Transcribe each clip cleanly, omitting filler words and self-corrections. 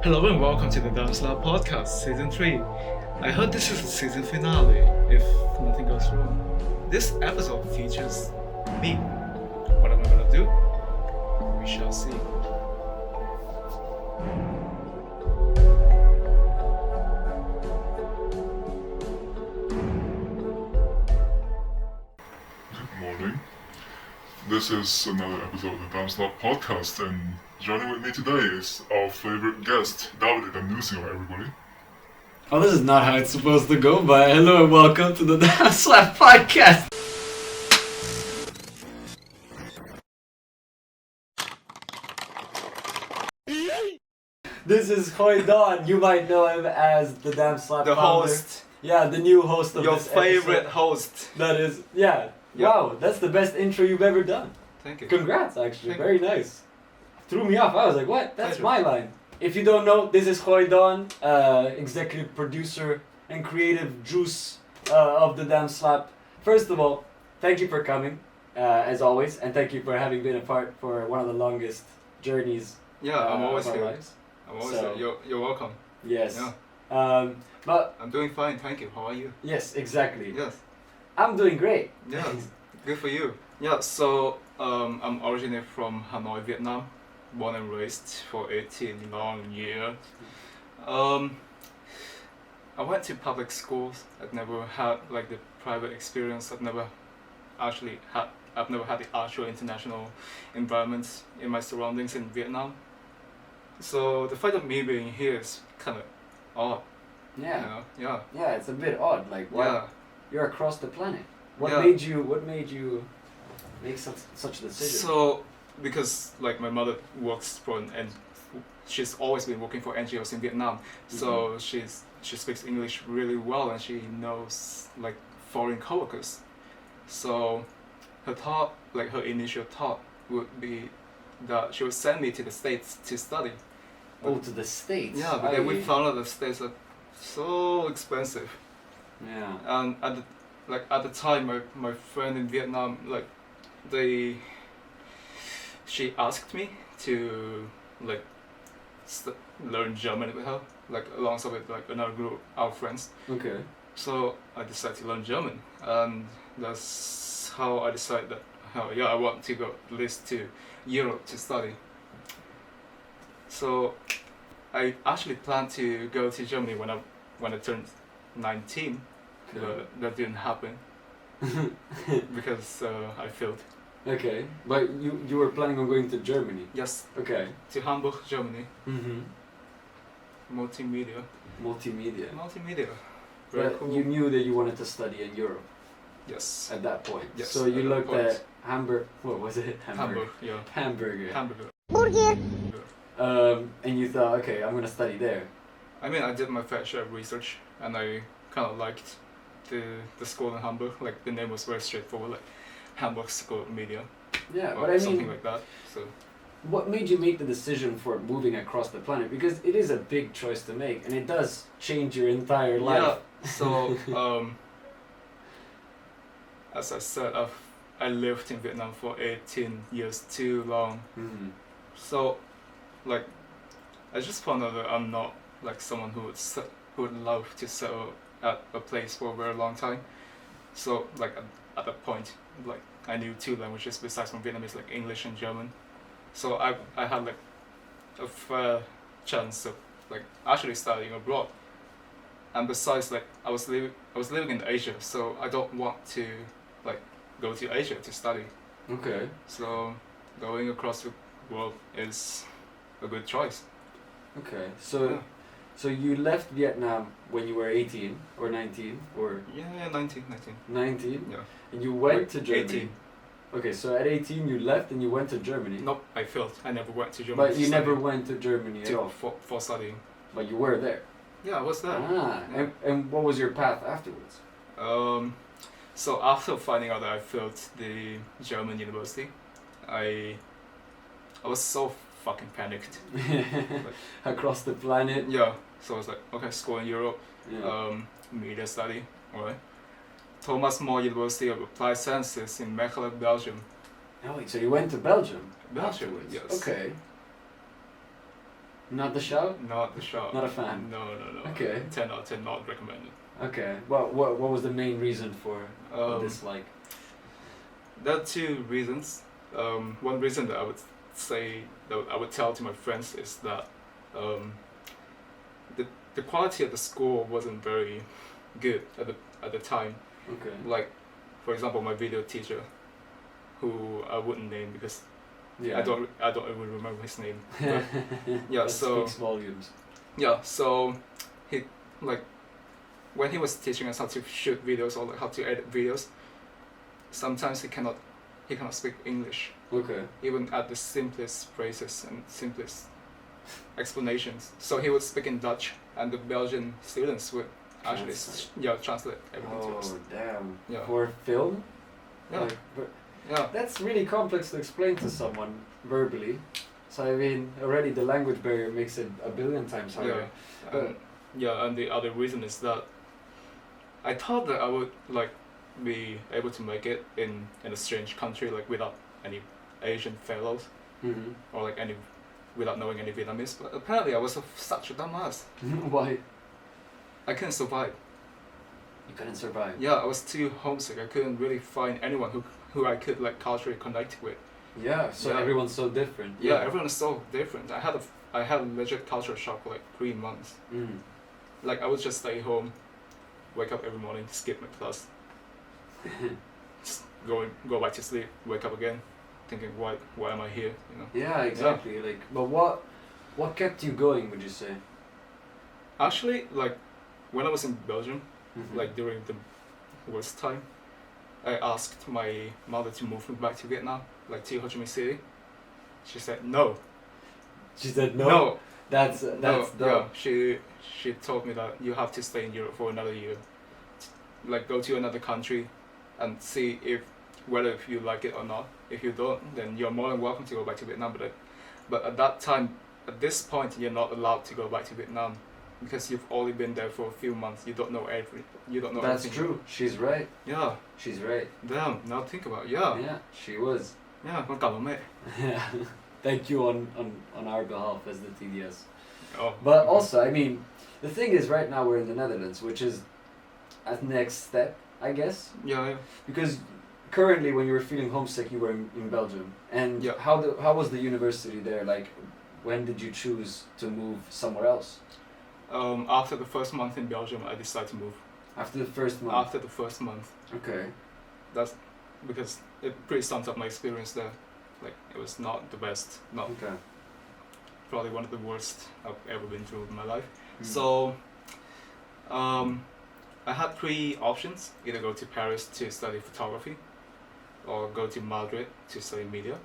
Hello and welcome to the TheDammSlap podcast, season 3. I heard this is the season finale, if nothing goes wrong. This episode features me. What am I gonna do? We shall see. Good morning. This is another episode of the TheDammSlap podcast, and joining with me today is our favorite guest, David Anusio, everybody. Oh, this is not how it's supposed to go, but hello and welcome to the TheDammSlap podcast. This is Khoi Doan. You might know him as the TheDammSlap The founder. host. Yeah, the new host of Your this favorite episode. host. That is, yeah. Yeah. Wow, that's the best intro you've ever done. Thank you. Congrats, actually. Thank Very nice. Threw me off. I was like, what? That's Pleasure. my line. If you don't know, this is Khoi Doan, executive producer and creative juice of the TheDammSlap. First of all, thank you for coming, as always, and thank you for having been a part for one of the longest journeys Yeah, I'm always of our here. lives. I'm always So- here. You're welcome. Yes. Yeah. But I'm doing fine, thank you. How are you? yes, exactly. Yes. I'm doing great. Yeah, good for you. Yeah, so I'm originally from Hanoi, Vietnam, born and raised for 18 long years. I went to public schools. I've never had like the private experience. I've never had the actual international environments in my surroundings in Vietnam. So the fact of me being here is kind of odd. Yeah. You know? Yeah. Yeah, it's a bit odd. Like, why? Yeah. You're across the planet. What Yeah. made you make such a decision? So, because like my mother works for and she's always been working for NGOs in Vietnam, so she speaks English really well and she knows like foreign coworkers. So, her initial thought would be that she would send me to the States to study. Oh, to the States. Yeah, but then we found out the States are so expensive. Yeah. And at the time, my friend in Vietnam, like, she asked me to like learn German with her, like alongside with like another group, our friends. Okay. So I decided to learn German, and that's how I decided that I want to go at least to Europe to study. So I actually planned to go to Germany when I turned 19. But that didn't happen because I failed. Okay, but you were planning on going to Germany. Yes, Okay. to Hamburg, Germany. Mm-hmm. Multimedia. Multimedia. Very But cool. you knew that you wanted to study in Europe Yes. at that point. Yes, So at you that looked point. at Hamburg. What was it? Hamburg, yeah. Hamburger. Hamburger. And you thought, okay, I'm gonna study there. I mean, I did my fair share of research, and I kind of liked the school in Hamburg. Like the name was very straightforward, like Hamburg School of Media, Yeah, or but I something mean, like that. So what made you make the decision for moving across the planet? Because it is a big choice to make, and it does change your entire life. yeah. So as I said, I lived in Vietnam for 18 years, too long. Mm-hmm. So, like, I just found out that I'm not like someone who would love to settle at a place for a very long time. So, like at that point, like I knew 2 languages besides from Vietnamese, like English and German. So I had like a fair chance of like actually studying abroad. And besides, like I was living in Asia, so I don't want to like go to Asia to study. Okay. So going across the world is a good choice. Okay. So, Yeah. so you left Vietnam when you were 18 or 19 or Yeah, 19. 19, Yeah. and you went Like to Germany. 18. Okay, so at 18 you left and you went to Germany. Nope, I failed. I never went to Germany. But to you study. never went to Germany at all. for studying. But you were there. Yeah, I was there. Ah, Yeah. and what was your path afterwards? So after finding out that I failed the German university, I was so fucking panicked. Across the planet. Yeah, so I was like, okay, school in Europe, Yeah. media study, alright. Thomas More University of Applied Sciences in Mechelen, Belgium. Oh, wait, so you went to Belgium? Belgium, afterwards. yes. Okay. Not the show? Not the show. Not a fan? No. Okay. 10 out of 10, not recommended. Okay. What was the main reason for Um, dislike? There are two reasons. One reason that I would say, that I would tell to my friends is that the quality of the score wasn't very good at the time. Okay. Like, for example, my video teacher, who I wouldn't name because Yeah. I don't even remember his name. But, yeah, That so speaks volumes. yeah, so he, like, when he was teaching us how to shoot videos or like how to edit videos, sometimes he cannot speak English, Okay. even at the simplest phrases and simplest explanations. So he would speak in Dutch, and the Belgian students would actually translate everything to us. Oh damn. Yeah. For film? Yeah. Like, but Yeah. that's really complex to explain to someone verbally. So I mean, already the language barrier makes it a billion times harder. Yeah. And the other reason is that I thought that I would like be able to make it in a strange country, like without any Asian fellows Mm-hmm. or like without knowing any Vietnamese. But apparently I was such a dumbass. Why? I couldn't survive. You couldn't survive. Yeah, I was too homesick. I couldn't really find anyone who I could like culturally connect with. Yeah. So Yeah. everyone's so different. Yeah, everyone is so different. I had a legit culture shock for like 3 months. Mm. Like I would just stay home, wake up every morning, skip my class, just go back to sleep, wake up again, thinking why am I here? You know. Yeah, exactly. Like, but what kept you going? Would you say? Actually, like when I was in Belgium, Mhm. like during the worst time, I asked my mother to move me back to Vietnam, like to Ho Chi Minh City. She said no. She said no. No. That's No, dope. yeah, she told me that you have to stay in Europe for another year, like go to another country, and see whether if you like it or not. If you don't, then you're more than welcome to go back to Vietnam. But at that time, at this point, you're not allowed to go back to Vietnam, because you've only been there for a few months. You don't know You don't know. That's everything. true. She's right. Yeah. She's right. Damn. Now think about it. Yeah. Yeah, she was. Yeah. Con cảm ơn mẹ. Thank you on our behalf as the TDS. Oh. But okay. also, I mean, the thing is, right now we're in the Netherlands, which is a next step, I guess. Yeah. Because currently, when you were feeling homesick, you were in Belgium. And Yeah. how was the university there? Like, when did you choose to move somewhere else? After the first month in Belgium, I decided to move. After the first month. After the first month. Okay. That's because it pretty sums up my experience there. Like it was not the best, not Okay. probably one of the worst I've ever been through in my life. Mm. So, I had 3 options: either go to Paris to study photography, or go to Madrid to study media,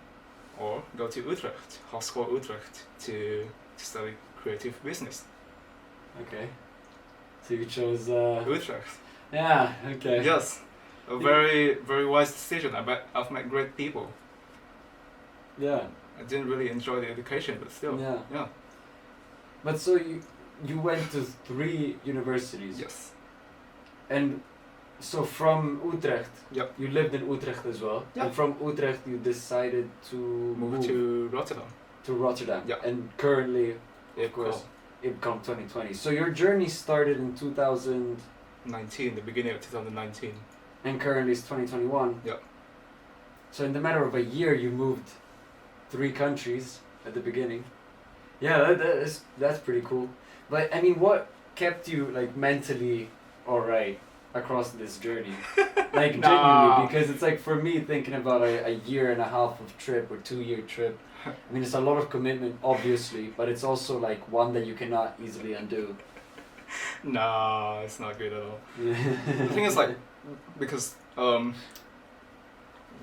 or go to Utrecht, Hogeschool Utrecht, to study creative business. Okay. So you chose. Utrecht. Yeah. Okay. Yes, a very very wise decision. I've met great people. Yeah. I didn't really enjoy the education, but still. Yeah. Yeah. But so you went to 3 universities. Yes. And so from Utrecht. Yep. You lived in Utrecht as well. Yeah. And from Utrecht you decided to Moved to Rotterdam. to Rotterdam. Yeah. And currently, of April course, IPCOM 2020. So your journey started in 2000 19, the beginning of 2019. and currently it's 2021. Yeah. So in the matter of a year, you moved 3 countries at the beginning. Yeah, that's pretty cool. But I mean, what kept you like mentally alright across this journey? Like genuinely, because it's like for me thinking about a year and a half of trip or 2-year trip. I mean, it's a lot of commitment, obviously, but it's also like one that you cannot easily undo. Nah, it's not good at all. The thing is like, because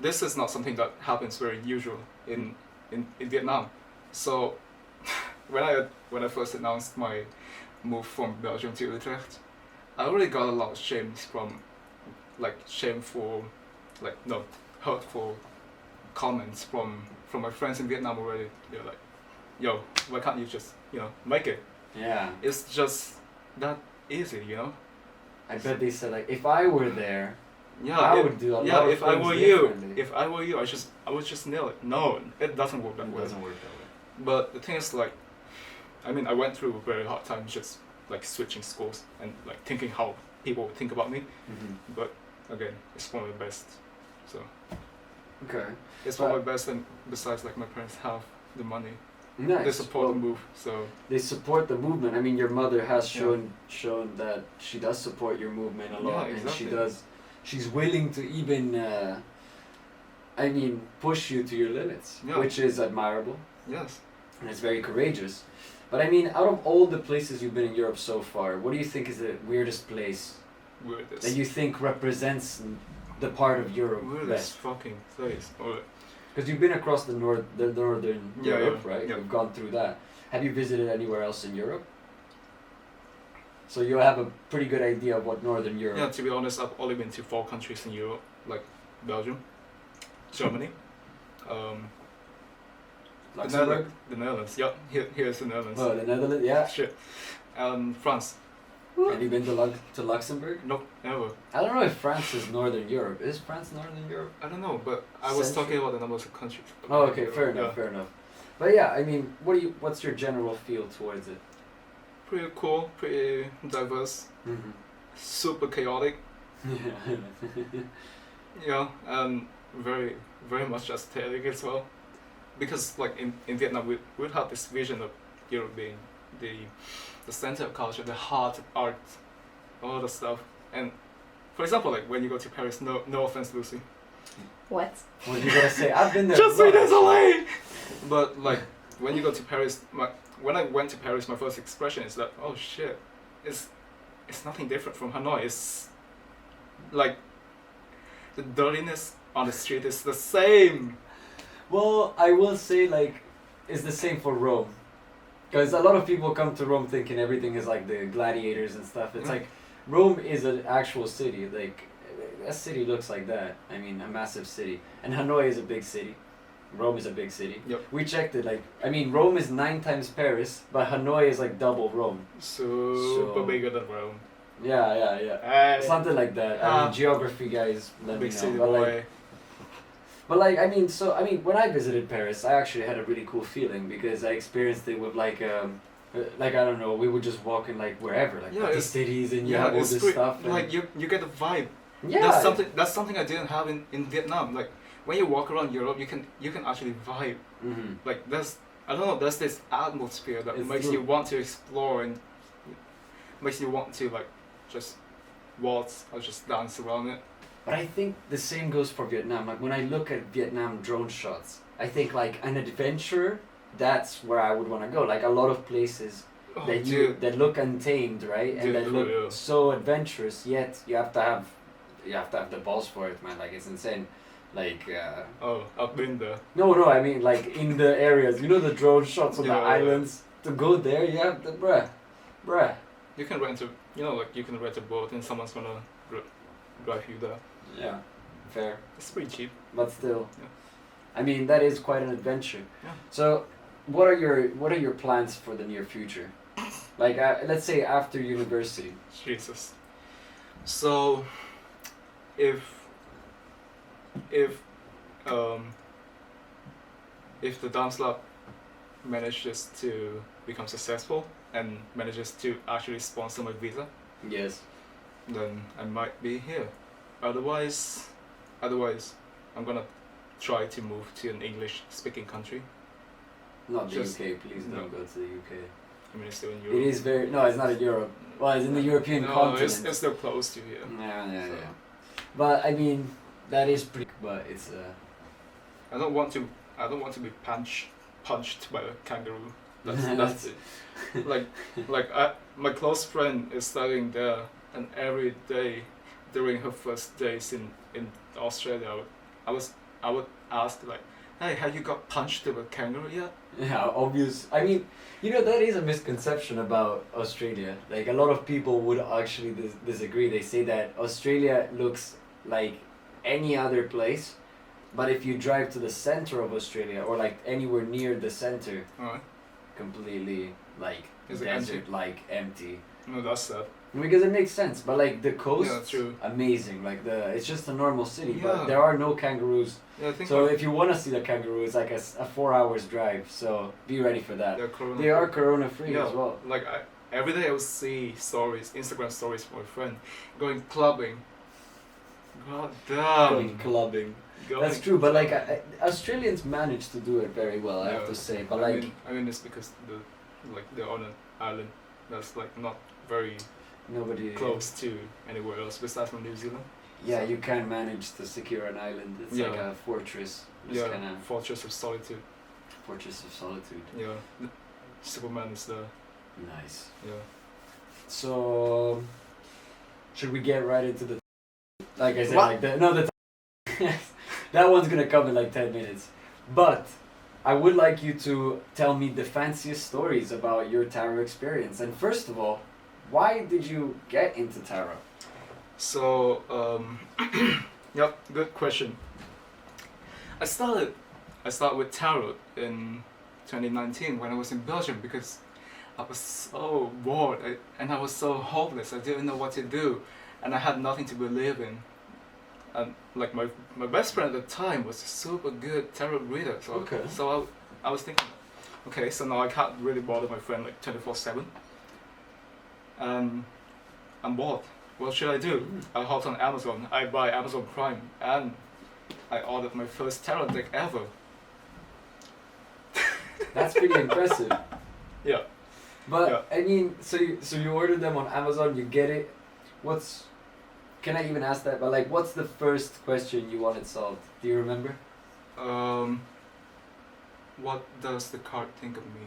this is not something that happens very usual in Vietnam. So when I first announced my move from Belgium to Utrecht, I already got a lot of hurtful comments from my friends in Vietnam already. They're like, yo, why can't you just, make it? Yeah. It's just that easy, I bet they said like, if I were there, Yeah, I would do a lot of if I things were you, differently. I would just nail it. No, it doesn't work that It way. doesn't work that way. But the thing is, like, I mean, I went through a very hard time just like switching schools and like thinking how people would think about me. But again, it's one of the best. So Okay. it's one of the best, and besides, like my parents have the money. Nice. They support the move, so they support the movement. I mean, your mother has Yeah. shown that she does support your movement a lot, Yeah, and she exactly. does. She's willing to even, I mean, push you to your limits, Yeah. which is admirable yes. and it's very courageous. But I mean, out of all the places you've been in Europe so far, what do you think is the weirdest place Weirdest. that you think represents the part of Europe Weirdest best? fucking place. Or Because you've been across the northern Yeah, Europe, yeah, right? yeah. You've gone through that. Have you visited anywhere else in Europe? So you have a pretty good idea of what northern Europe. yeah, to be honest, I've only been to 4 countries in Europe, like Belgium, Germany, Luxembourg. the Netherlands. Yeah, here's the Netherlands. Oh, the Netherlands. Yeah. Shit. France. Have you been to Luxembourg? No, never. I don't know if France is northern Europe. Is France northern Europe? I don't know, but I was Central- talking about the numbers of countries. Oh, okay, fair enough, fair enough. But yeah, I mean, what's your general feel towards it? Pretty cool, pretty diverse, Mm-hmm. super chaotic. Yeah, and very, very much aesthetic as well. Because like in Vietnam, we have this vision of Europe being the center of culture, the heart of art, all the stuff. And for example, like when you go to Paris, no offense, Lucy. What? What you gotta say? I've been there. Just a say lot. there's a way. But like when you go to Paris, when I went to Paris, my first expression is that, oh shit, it's nothing different from Hanoi. It's like the dirtiness on the street is the same. Well, I will say like it's the same for Rome, because a lot of people come to Rome thinking everything is like the gladiators and stuff. It's Yeah. like Rome is an actual city. Like a city looks like that. I mean, a massive city, and Hanoi is a big city. Rome is a big city. Yep. We checked it. Like I mean, Rome is 9 times Paris, but Hanoi is like double Rome. Super So- bigger than Rome. Yeah. Something like that. I mean, Ah. geography guys, let me Big know. city But like, boy. but like, I mean, when I visited Paris, I actually had a really cool feeling because I experienced it with like I don't know, we would just walk in like wherever, like Yeah, these it's- cities, and you Yeah, have all it's this great. stuff. And Like you get the vibe. yeah, That's something I didn't have in Vietnam. Like when you walk around Europe, you can actually vibe. hmm Like there's this atmosphere that It's makes true. you want to explore and makes you want to like just waltz or just dance around it. But I think the same goes for Vietnam. Like when I look at Vietnam drone shots, I think like an adventure. That's where I would want to go. Like a lot of places Oh, that dude. that look untamed, right? And Dude, that look yeah. so adventurous. Yet you have to have the balls for it, man. Like it's insane. Like Oh, I've been there. no, I mean like in the areas. You know the drone shots on the Yeah. islands. To go there, you have the bruh. You can rent you can rent a boat and someone's gonna drive you there. Yeah, fair, It's pretty cheap. but still. Yeah. I mean that is quite an adventure. Yeah. So, what are your plans for the near future? Like let's say after university. Jesus. So, if the TheDammSlap manages to become successful and manages to actually sponsor my visa, Yes. then I might be here. Otherwise, I'm gonna try to move to an English-speaking country. Not the Just- UK. Please no. don't go to the UK. I mean, it's still in Europe. It is very no. It's not in Europe. Well, it's in the European No, continent. it's still close to here. Yeah. So- But I mean, that is pretty. But it's I don't want to be punched by a kangaroo. That's it. My close friend is studying there, and every day during her first days in Australia, I would ask like, hey, have you got punched by a kangaroo yet? yeah, obvious. I mean, you know that is a misconception about Australia. Like a lot of people would actually disagree. They say that Australia looks like any other place, but if you drive to the center of Australia or like anywhere near the center, Alright. completely like Is it desert, like empty. No, that's sad. Because it makes sense. But like the coast, Yeah, true. amazing. Like it's just a normal city, Yeah. but there are no kangaroos. Yeah, I think So like, if you want to see the kangaroo, it's like a 4 hours drive. So be ready for that. they're corona They are corona free yeah, as well. like every day I would see stories, Instagram stories from my friend going clubbing. God damn. Going clubbing. Going That's true, but like clubbing. Australians manage to do it very well, I have Yeah. to say. But I like, mean, it's because they're on an island that's like not very nobody. close to anywhere else besides from New Zealand. Yeah, you can manage to secure an island. It's like Yeah. a fortress. Just Yeah, kind of Fortress of Solitude. fortress of solitude. Yeah, Superman is there. Nice. Yeah. So, should we get right into the? Like I said, What? like the that one's gonna come in like 10 minutes. But I would like you to tell me the fanciest stories about your tarot experience. And first of all, why did you get into tarot? So, yep, good question. I started with tarot in 2019 when I was in Belgium because I was so bored and I was so hopeless. I didn't know what to do, and I had nothing to believe in. And like my best friend at the time was a super good tarot reader. So Okay. So I was thinking, okay, so now I can't really bother my friend like 24/7. And I'm bored. What should I do? I hopped on Amazon. I buy Amazon Prime, and I ordered my first tarot deck ever. That's pretty impressive. Yeah. But Yeah. I mean, so you ordered them on Amazon, you get it. Can I even ask that? But like, what's the first question you wanted solved? Do you remember? What does the card think of me?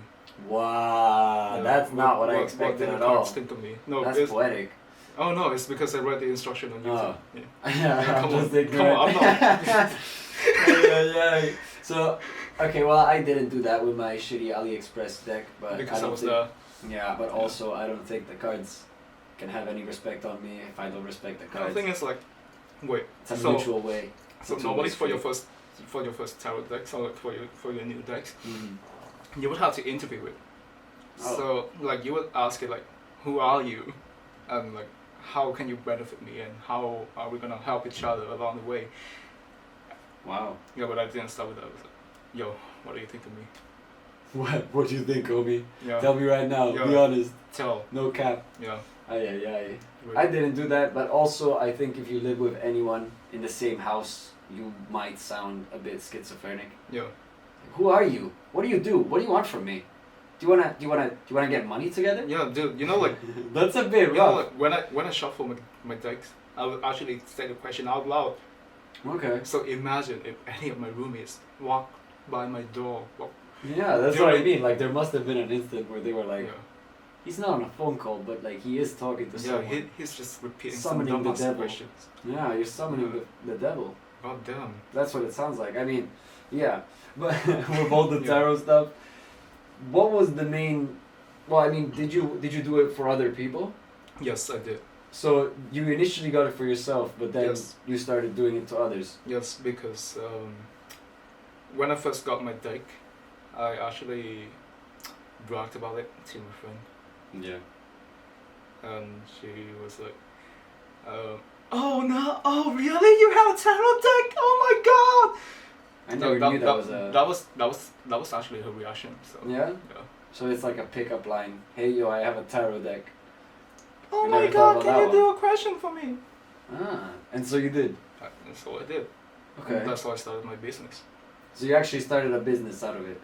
Wow, Yeah, that's not what I what expected do the at all. cards think of me? No, That's it's, poetic. oh no, it's because I read the instruction on YouTube. Oh. Yeah. Yeah, Come I'm on, just come ignorant. on, I'm not. yeah. So, okay, well, I didn't do that with my shitty AliExpress deck, but Because I don't was think, there. yeah, but also I don't think the cards can have any respect on me if I don't respect the The cards. thing is like, wait. It's a so mutual way. so It's normally always for your free. first tarot deck, so like for your new decks, Mhm. you would have to interview it. Oh. So like you would ask it like, who are you, and like how can you benefit me, and how are we gonna help each other along the way. Wow. Yeah, but I didn't start with that. I was like, yo, what do you think of me? What do you think, Obi? Yeah. Tell me right now. Be Yeah. honest. Tell. No cap. Yeah. Ay. Wait. I didn't do that, but also I think if you live with anyone in the same house, you might sound a bit schizophrenic. Yeah. Who are you? What do you do? What do you want from me? Do you wanna get money together? Yeah, dude. You know, like, That's a bit you know, rough. like when I shuffle my decks, I would actually say the question out loud. Okay. So imagine if any of my roommates walk by my door. Yeah, that's They what I were- mean. Like there must have been an instant where they were like, Yeah. he's not on a phone call, but like he is talking to Yeah, someone. he's just repeating Summoning some the dumbass devil. questions. Yeah, you're summoning Yeah. the devil. God damn. That's what it sounds like. I mean, yeah, but with all the Yeah. tarot stuff, what was the main? Well, I mean, did you do it for other people? Yes, I did. So you initially got it for yourself, but then Yes. you started doing it to others. Yes, because when I first got my deck, I actually bragged about it to my friend, Yeah. and she was like, "Oh no! Oh really? You have a tarot deck? Oh my god!" I never knew that was a. that was actually her reaction. So Yeah. yeah. So it's like a pickup line. Hey yo, I have a tarot deck. Oh You my never thought god! about Can that you do one. a question for me? Ah, and so you did. And so I did. Okay. And that's how I started my business. So you actually started a business out of it.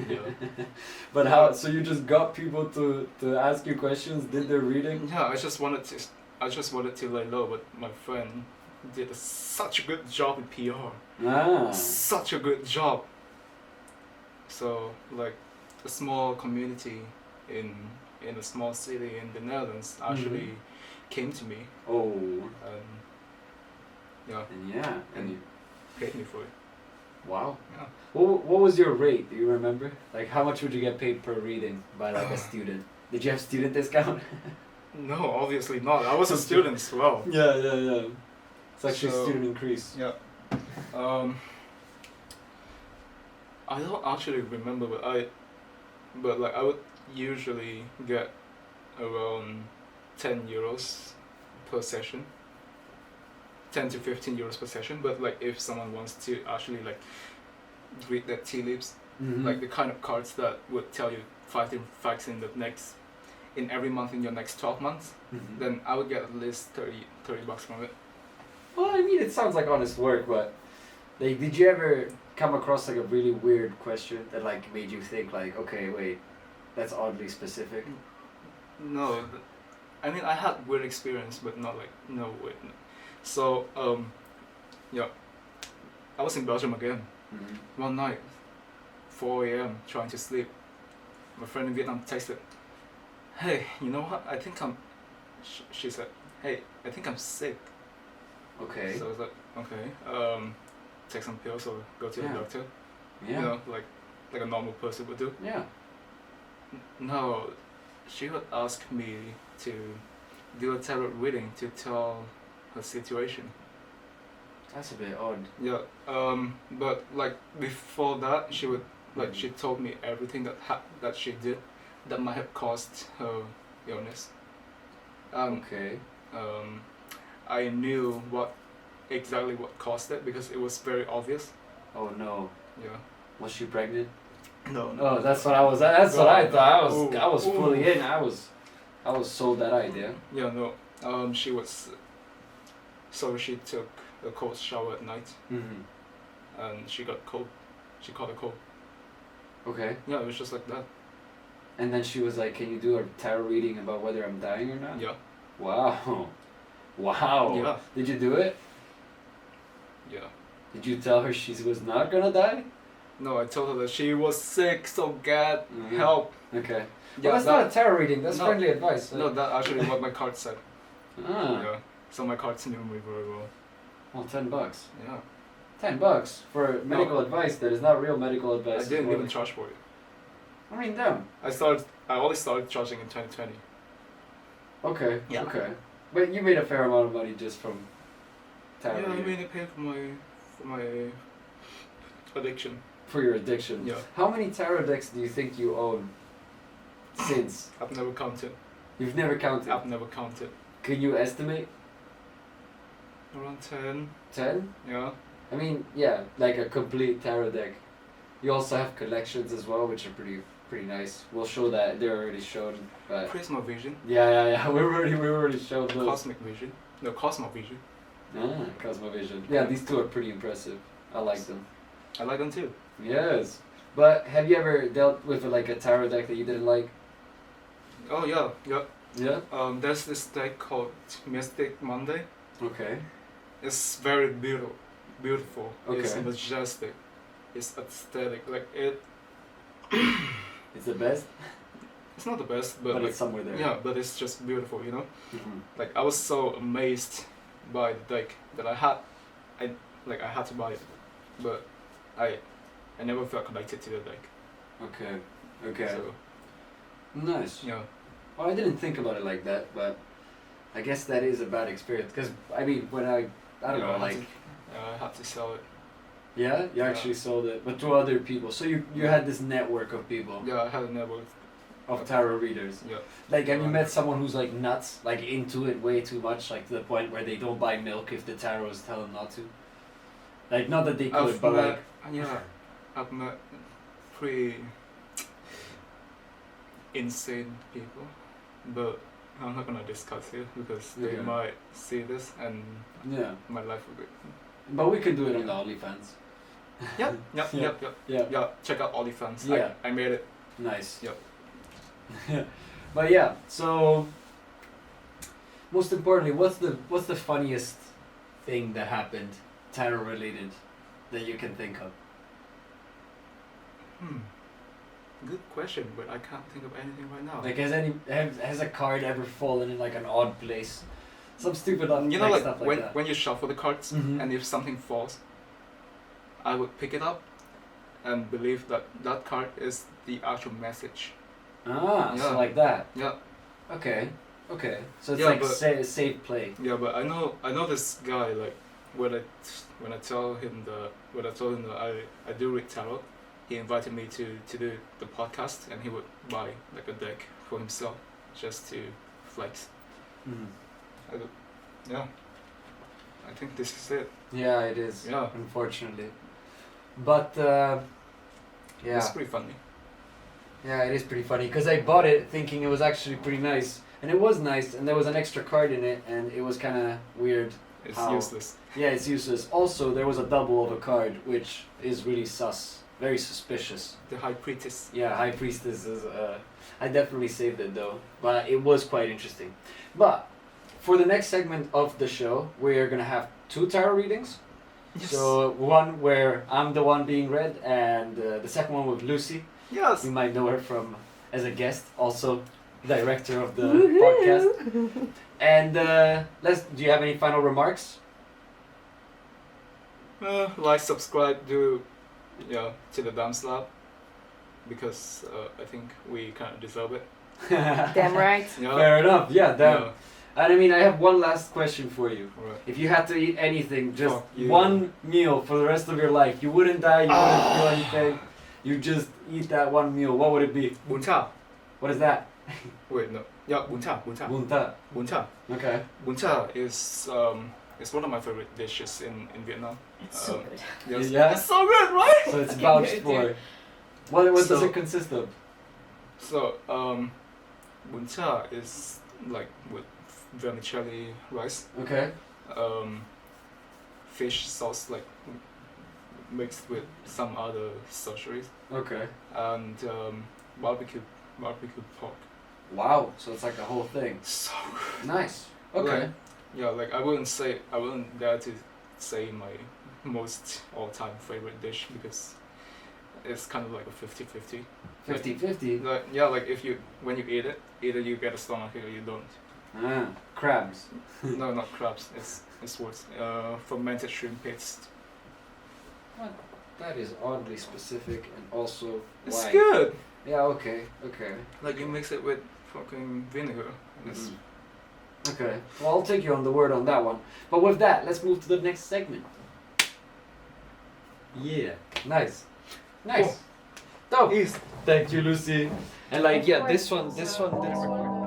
Yeah. But how? So you just got people to ask you questions, did their reading? Yeah, I just wanted to lay low, but my friend did such a good job in PR. Ah. Such a good job. So like a small community in a small city in the Netherlands actually came to me Oh. and yeah, And yeah. And you, paid me for it. wow. Yeah. What was your rate? Do you remember? Like how much would you get paid per reading by like a student? Did you have student discount? No, obviously not. I was a student as well. Yeah. It's actually So- student increase. Yeah. I don't actually remember, but like I would usually get around €10 per session. 10 to 15 euros per session, but like if someone wants to actually like read the tea leaves, like the kind of cards that would tell you 5 different facts in every month in your next 12 months, then I would get at least 30 bucks from it. Well, I mean, it sounds like honest work, but like, did you ever come across like a really weird question that like made you think like, okay, wait, that's oddly specific? No, I mean I had weird experience, but not like no weird. So yeah, I was in Belgium again. One night, 4 a.m. trying to sleep. My friend in Vietnam texted, "Hey, you know what? I think I'm." She said, "Hey, I think I'm sick." Okay. So I was like, "Okay, take some pills or go to the doctor." Yeah. You know, like a normal person would do. Yeah. No, she would ask me to do a tarot reading to tell her situation. That's a bit odd. Yeah, but like before that, she would like she told me everything that she did that might have caused her illness. Okay. I knew exactly what caused it because it was very obvious. Oh no. Yeah. Was she pregnant? No. Oh, that's what I was. That's what I thought. Ooh, I was fully ooh. in. I was sold that idea. Yeah, no. She was. So she took a cold shower at night, and she got cold. She caught a cold. Okay. Yeah, it was just like that. And then she was like, "Can you do a tarot reading about whether I'm dying or not?" Yeah. Wow. Wow. Yeah. Did you do it? Yeah. Did you tell her she was not gonna die? No, I told her that she was sick, so get help. Okay. Yeah, Well, that's not a tarot reading. That's no, friendly advice. No, that's actually what my card said. Ah. Yeah. So my cards knew me very well. Well, $10. Yeah. $10 for medical advice that is not real medical advice. I didn't even charge for it. I mean, damn. I only started charging in 2020. Okay. Yeah. Okay. But you made a fair amount of money just from tarot Yeah, I reading. mean it paid for my addiction. For your addiction. Yeah. How many tarot decks do you think you own since? I've never counted. You've never counted? I've never counted. Can you estimate? Around 10. 10? Yeah. I mean, yeah, like a complete tarot deck. You also have collections as well, which are pretty nice. We'll show that. They're already shown. But Prisma Vision. yeah. We already showed those. Cosmic Vision. No, Cosmo Vision. Ah, Cosmovision. Yeah, these two are pretty impressive. I like them. I like them too. Yes. But have you ever dealt with like a tarot deck that you didn't like? Oh yeah, yeah. Yeah? There's this deck called Mystic Monday. Okay. It's very beautiful. It's Okay. majestic. It's aesthetic. Like it. It's the best? It's not the best, but, But like, it's somewhere there. yeah, but it's just beautiful, you know. Mhm. Like I was so amazed by the deck that I had to buy it, but I never felt connected to the deck. Okay. Okay. So Nice. yeah. Well, I didn't think about it like that, but I guess that is a bad experience. Because, I mean, when I don't know, like... I had to sell it. Yeah? You actually sold it, but to other people. So you had this network of people, Yeah, I had a network. of tarot readers. Yeah. Like, have you met someone who's, like, nuts, like, into it way too much, like, to the point where they don't buy milk if the tarots tell them not to? Like, not that they could, but, like... I've met pretty insane people, but I'm not gonna discuss it because they Okay. might see this and Yeah. my life will be. But we can do it on the OnlyFans. Yep. Yeah. Yeah, check out OnlyFans. Yeah. I made it. Nice. Yep. But yeah, so most importantly, what's the funniest thing that happened tarot related that you can think of? Good question, but I can't think of anything right now. Like, has a card ever fallen in like an odd place? Some stupid you know, like stuff like when that. when you shuffle the cards Mhm. and if something falls, I would pick it up and believe that that card is the actual message. So Yeah. like that. Yeah. Okay. So it's Yeah, like but- safe play. Yeah, but I know this guy, like when I told him that I do read tarot, he invited me to do the podcast and he would buy like a deck for himself just to flex. Yeah. I think this is it. Yeah, it is. Yeah. Unfortunately, but yeah, It's pretty funny. yeah, it is pretty funny because I bought it thinking it was actually pretty nice, and it was nice, and there was an extra card in it, and it was kind of weird. It's How? useless. Yeah, it's useless. Also, there was a double of a card, which is really sus, very suspicious. The High Priestess. Yeah, High Priestess is. I definitely saved it though, but it was quite interesting. But for the next segment of the show, we're gonna have 2 tarot readings. Yes. So one where I'm the one being read, and the second one with Lucy. Yes. You might know her from as a guest, also director of the podcast. And do you have any final remarks? Like, subscribe, to the TheDammSlap, because I think we kind of deserve it. Damn right. Yeah. Fair enough. Yeah, damn. Yeah. And I mean, I have one last question for you. Alright. If you had to eat anything, just Fuck you. one meal for the rest of your life, you wouldn't die, you wouldn't feel anything, you just eat that one meal, what would it be? Bún chả. What is that? Wait, no. Yeah, bún chả. Bunta. Bún chả. Okay. Bún chả is one of my favorite dishes in Vietnam. It's so good. Yes. Yeah? It's so good, right? So it's Okay, vouched good, for. dude. What does So- it consist of? So, bún chả is like with vermicelli rice, Okay. fish sauce like mixed with some other sauceries, Okay. and barbecue pork. Wow. So it's like a whole thing. So Nice. Okay. Like, yeah, like I wouldn't dare to say my most all-time favorite dish, because it's kind of like a 50-50. 50-50. Like, yeah, like when you eat it, either you get a stomachache or you don't. Ah, crabs. No, not crabs. It's worse. Fermented shrimp paste. That is oddly specific and also It's why. good. Yeah, okay. Like, you mix it with fucking vinegar. And it's Okay. Well, I'll take you on the word on that one. But with that, let's move to the next segment. Yeah. Nice. Dope. Thank you, Lucy. And like, yeah, this one didn't record.